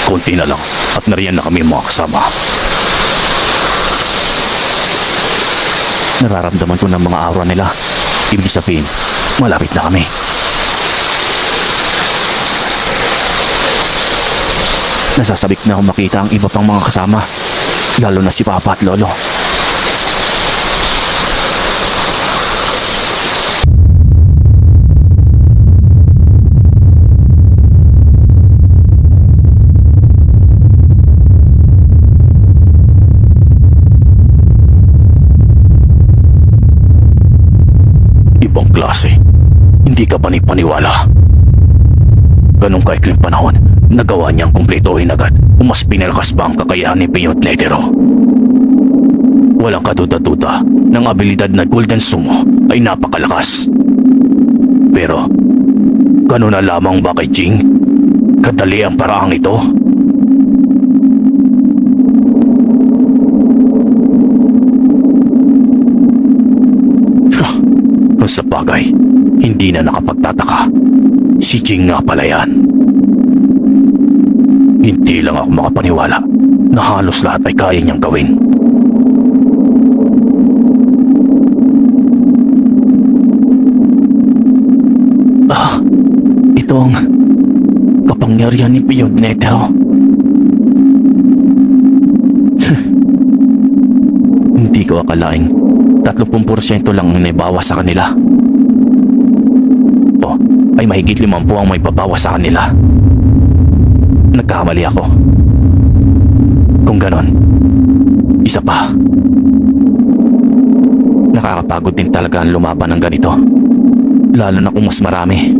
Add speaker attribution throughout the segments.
Speaker 1: Konti na lang at nariyan na kami mga kasama. Nararamdaman ko ng mga aura nila. Ibig sabihin, malapit na kami. Nasasabik na akong makita ang iba pang mga kasama, lalo na si Papa at Lolo. Ibang klase, hindi ka panipaniwala. Ganong kaikling panahon, nagawa niyang kumpletohin agad o mas pinalakas ba ang kakayahan ni Peyote Netero. Walang kaduda-duda ng abilidad na Golden Sumo ay napakalakas. Pero, gano'n na lamang ba kay Jing? Kadali ang paraang ito? Kung sa bagay, hindi na nakapagtataka. Si Jing nga pala yan. Hindi lang ako makapaniwala na halos lahat ay kaya niyang gawin. Ito ang kapangyarihan ni Peyote Netero. Hindi ko akalaing 30% lang ang naibawas sa kanila. Ay mahigit 50 ang may babawas sa kanila. Nagkamali ako. Kung ganon, isa pa. Nakakapagod din talaga ang lumaban ng ganito. Lalo na kung mas marami.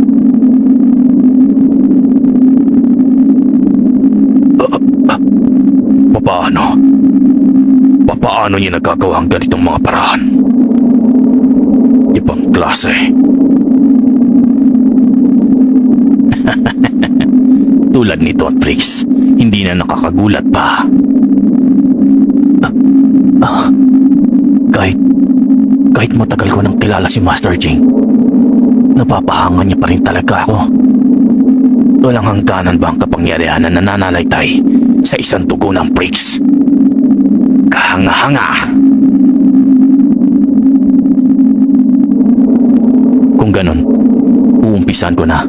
Speaker 1: Paano niya nagagawa ang ganitong mga paraan? Ibang klase. Tulad nito at Trix, hindi na nakakagulat pa. Kahit matagal ko nang kilala si Master Jing, napapahangan niya pa rin talaga ako. Walang hangganan ba ang kapangyarihan na nananalaytay sa isang dugo ng Trix? Kahanga-hanga! Kung ganon, uumpisan ko na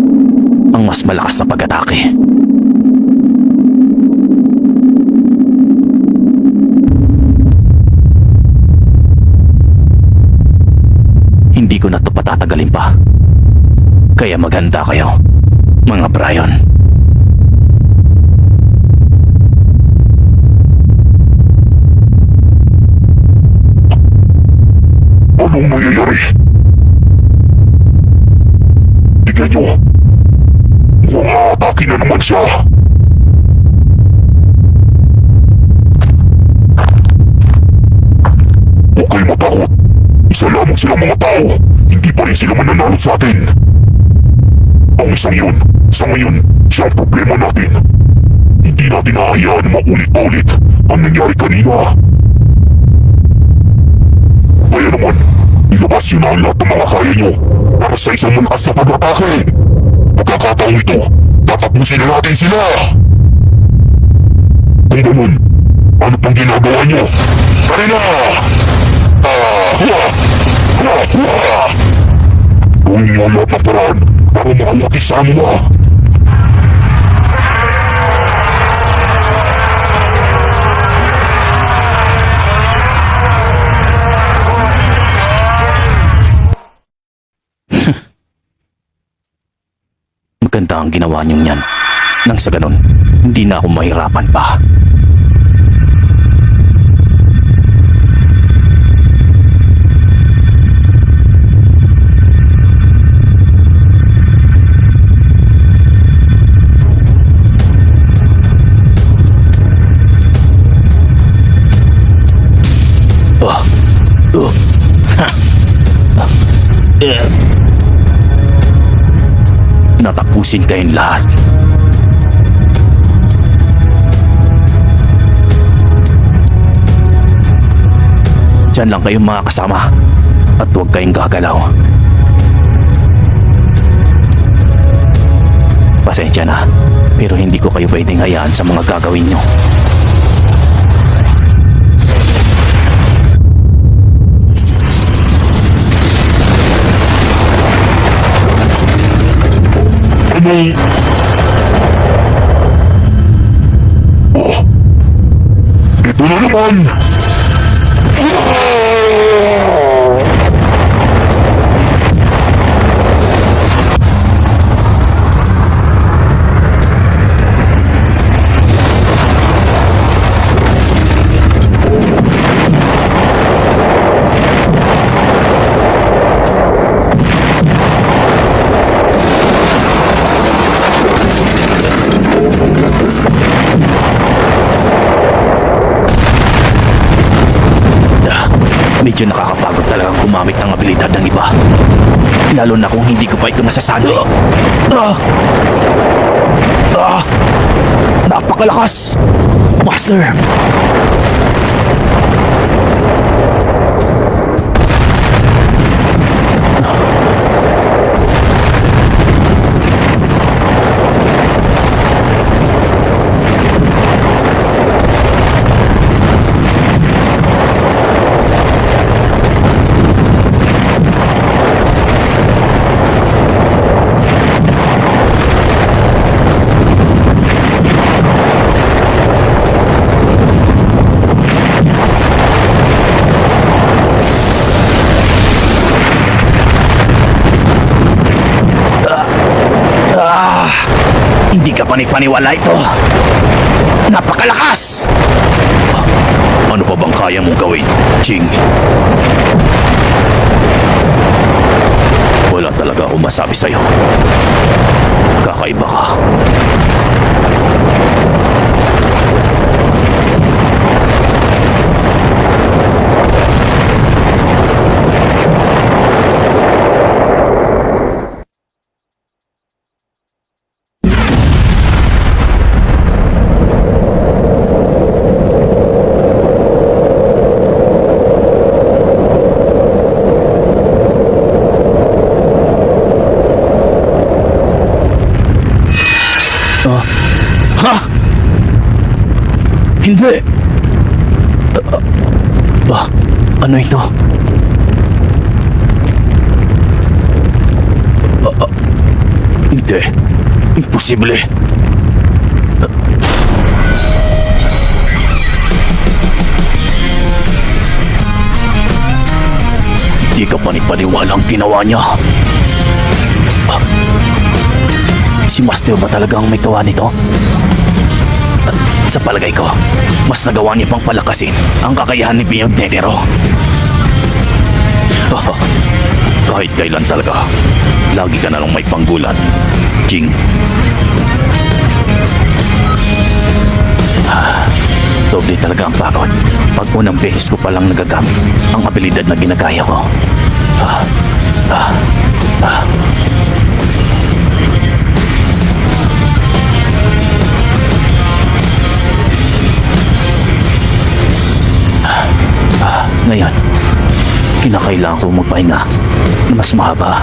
Speaker 1: ang mas malakas na pag-atake. Hindi ko na ito patatagalin pa. Kaya maghanda kayo, mga Brian.
Speaker 2: Anong nangyayari? Tignan nyo! Mukhang aatake na naman siya! Huwag kayo matakot! Isa lamang silang mga tao! Hindi pa rin sila mananalo sa atin! Ang isang yun, sa ngayon, siya ang problema natin. Hindi natin nahahayaan na maulit-ulit ang nangyari kanina. Kaya naman, ilabas nyo na ang lahat ng mga kaya nyo para sa isang malakas na pag-atake. Pagkakataong ito, tatapusin na natin sila! Kung ganun, ano pang ginagawa nyo? Tara na! Gawin niyo ang lahat ng paraan para makalapit sa amin na!
Speaker 1: Maganda ang ginawa niyong yan. Nang sa ganon, hindi na ako mahirapan pa. Natapusin kayong lahat. Diyan lang kayong mga kasama at huwag kayong gagalaw. Pasensya na. Pero hindi ko kayo pwedeng hayaan sa mga gagawin nyo.
Speaker 2: Anong... Oh! Ito na naman!
Speaker 1: Medyo nakakapagod talagang gumamit ng abilidad ng iba. Lalo na kung hindi ko pa ito nasasanay. Napakalakas! Master! Hindi ka panipaniwala ito. Napakalakas! Ano pa bang kaya mong gawin, Ching? Wala talaga akong masabi sa'yo. Kakaiba ka. Ha? Hindi! Ano ito? Hindi. Imposible. Di ka panipaniwala ang ginawa niya. Si Master ba talagang may gawa nito? Sa palagay ko, mas nagawa niya pang palakasin ang kakayahan ni Beyond Netero. Kahit kailan talaga, lagi ka na lang may panggulat, King. Doble talaga ang pagod pag unang beses ko palang nagagamit ang abilidad na ginagaya ko. Ngayon, kinakailangan ko magpahinga na mas mahaba.